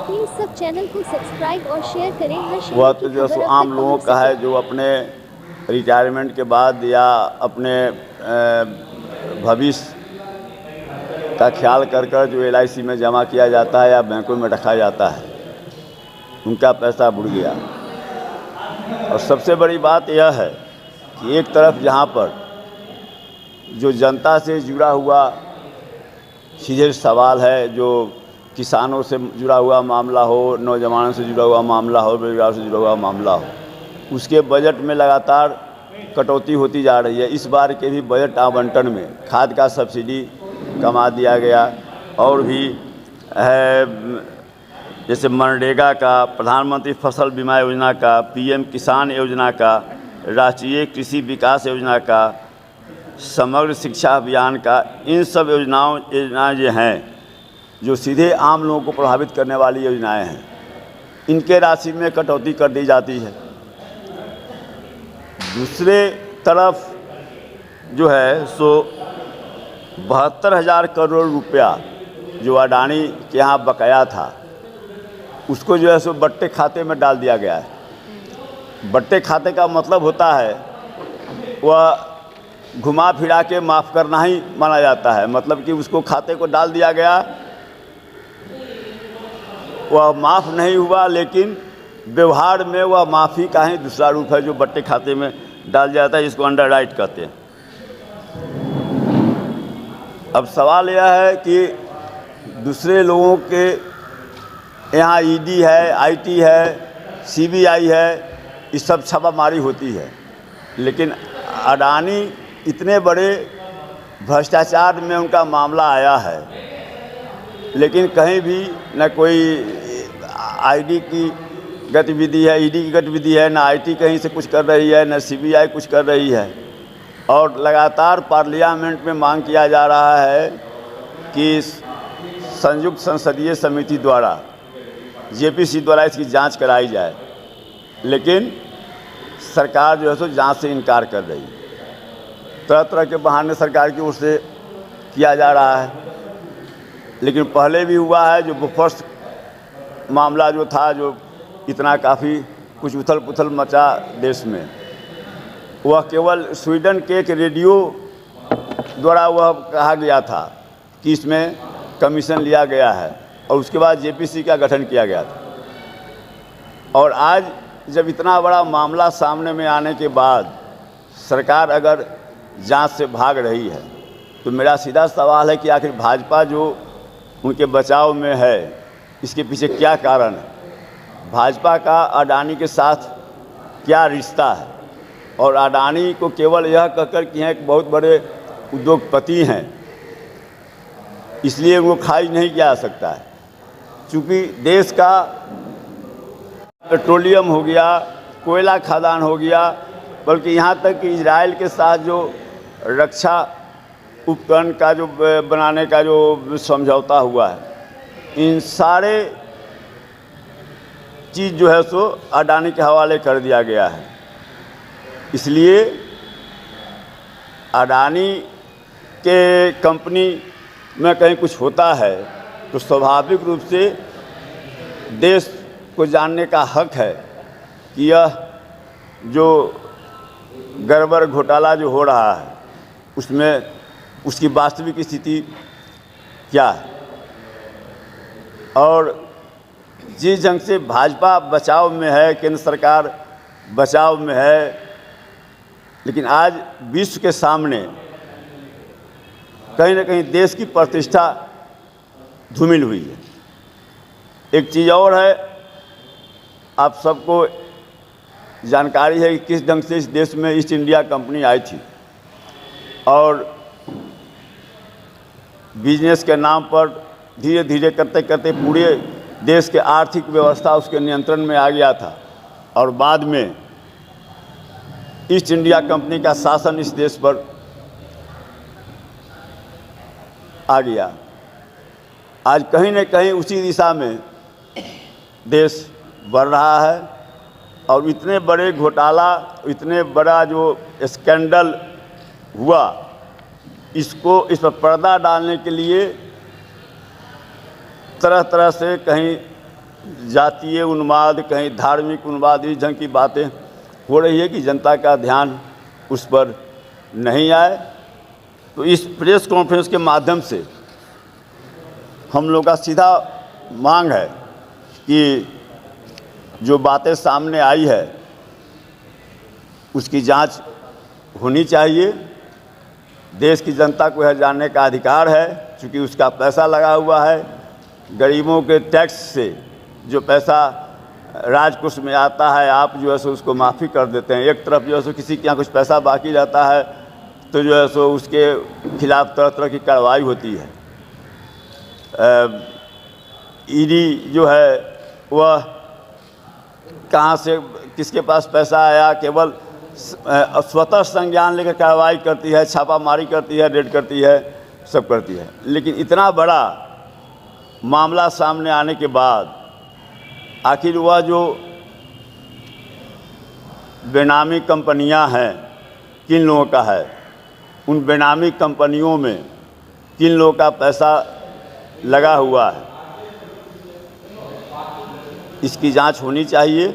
Please सब channel को subscribe और शेयर करें। वह तो जो सो आम लोगों का है, जो अपने रिटायरमेंट के बाद या अपने भविष्य का ख्याल कर कर जो LIC में जमा किया जाता है या बैंकों में रखा जाता है, उनका पैसा बुड़ गया। और सबसे बड़ी बात यह है कि एक तरफ जहाँ पर जो जनता से जुड़ा हुआ सीधे सवाल है, जो किसानों से जुड़ा हुआ मामला हो, नौजवानों से जुड़ा हुआ मामला हो, बेरोजगार से जुड़ा हुआ मामला हो, उसके बजट में लगातार कटौती होती जा रही है। इस बार के भी बजट आवंटन में खाद का सब्सिडी कमा दिया गया, और भी है जैसे मनरेगा का, प्रधानमंत्री फसल बीमा योजना का, PM किसान योजना का, राष्ट्रीय कृषि विकास योजना का, समग्र शिक्षा अभियान का। इन सब योजनाएं जो हैं, जो सीधे आम लोगों को प्रभावित करने वाली योजनाएं हैं, इनके राशि में कटौती कर दी जाती है। दूसरे तरफ जो है सो 72,000 करोड़ रुपया जो अडानी के यहाँ बकाया था, उसको जो है सो बट्टे खाते में डाल दिया गया है। बट्टे खाते का मतलब होता है वह घुमा फिरा के माफ़ करना ही माना जाता है। मतलब कि उसको खाते को डाल दिया गया, वह माफ़ नहीं हुआ, लेकिन व्यवहार में वह माफ़ी का ही दूसरा रूप है जो बट्टे खाते में डाल जाता है, जिसको अंडरराइट कहते हैं। अब सवाल यह है कि दूसरे लोगों के यहाँ ED है, IT है, CBI है, ये सब छापामारी होती है, लेकिन अडानी इतने बड़े भ्रष्टाचार में उनका मामला आया है, लेकिन कहीं भी न कोई ID की गतिविधि है, ED की गतिविधि है, ना IT कहीं से कुछ कर रही है, न CBI कुछ कर रही है। और लगातार पार्लियामेंट में मांग किया जा रहा है कि संयुक्त संसदीय समिति द्वारा, JPC द्वारा इसकी जांच कराई जाए, लेकिन सरकार जो है सो जांच से इनकार कर रही है। तरह तरह के बहाने सरकार की ओर से किया जा रहा है, लेकिन पहले भी हुआ है। जो फर्स्ट मामला जो था, जो इतना काफ़ी कुछ उथल पुथल मचा देश में, वह केवल स्वीडन के एक रेडियो द्वारा वह कहा गया था कि इसमें कमीशन लिया गया है, और उसके बाद JPC का गठन किया गया था। और आज जब इतना बड़ा मामला सामने में आने के बाद सरकार अगर जांच से भाग रही है, तो मेरा सीधा सवाल है कि आखिर भाजपा जो उनके बचाव में है, इसके पीछे क्या कारण है? भाजपा का अडानी के साथ क्या रिश्ता है? और अडानी को केवल यह कहकर कि हैं एक बहुत बड़े उद्योगपति हैं, इसलिए वो खारिज नहीं किया जा सकता है। चूँकि देश का पेट्रोलियम हो गया, कोयला खदान हो गया, बल्कि यहाँ तक कि इजराइल के साथ जो रक्षा उपकरण का जो बनाने का जो समझौता हुआ है, इन सारे चीज़ जो है सो अडानी के हवाले कर दिया गया है। इसलिए अडानी के कंपनी में कहीं कुछ होता है तो स्वाभाविक रूप से देश को जानने का हक है कि यह जो गड़बड़ घोटाला जो हो रहा है, उसमें उसकी वास्तविक स्थिति क्या है। और जिस ढंग से भाजपा बचाव में है, केंद्र सरकार बचाव में है, लेकिन आज विश्व के सामने कहीं न कहीं देश की प्रतिष्ठा धूमिल हुई है। एक चीज़ और है, आप सबको जानकारी है कि किस ढंग से इस देश में ईस्ट इंडिया कंपनी आई थी, और बिजनेस के नाम पर धीरे धीरे करते करते पूरे देश के आर्थिक व्यवस्था उसके नियंत्रण में आ गया था, और बाद में ईस्ट इंडिया कंपनी का शासन इस देश पर आ गया। आज कहीं न कहीं उसी दिशा में देश बढ़ रहा है, और इतने बड़े घोटाला, इतने बड़ा जो स्कैंडल हुआ, इस पर पर्दा डालने के लिए तरह तरह से कहीं जातीय उन्माद, कहीं धार्मिक उन्माद, इस ढंग की बातें हो रही है कि जनता का ध्यान उस पर नहीं आए। तो इस प्रेस कॉन्फ्रेंस के माध्यम से हम लोग का सीधा मांग है कि जो बातें सामने आई है उसकी जांच होनी चाहिए। देश की जनता को यह जानने का अधिकार है, क्योंकि उसका पैसा लगा हुआ है। गरीबों के टैक्स से जो पैसा राजकोष में आता है, आप जो है सो उसको माफ़ी कर देते हैं। एक तरफ जो है सो किसी के यहाँ कुछ पैसा बाकी रहता है तो जो है सो उसके खिलाफ तरह तरह की कार्रवाई होती है। ईडी जो है वह कहाँ से किसके पास पैसा आया, केवल स्वतः संज्ञान लेकर कार्रवाई करती है, छापामारी करती है, रेड करती है, सब करती है। लेकिन इतना बड़ा मामला सामने आने के बाद आखिर वह जो बेनामी कंपनियां हैं किन लोगों का है, उन बेनामी कंपनियों में किन लोगों का पैसा लगा हुआ है, इसकी जांच होनी चाहिए।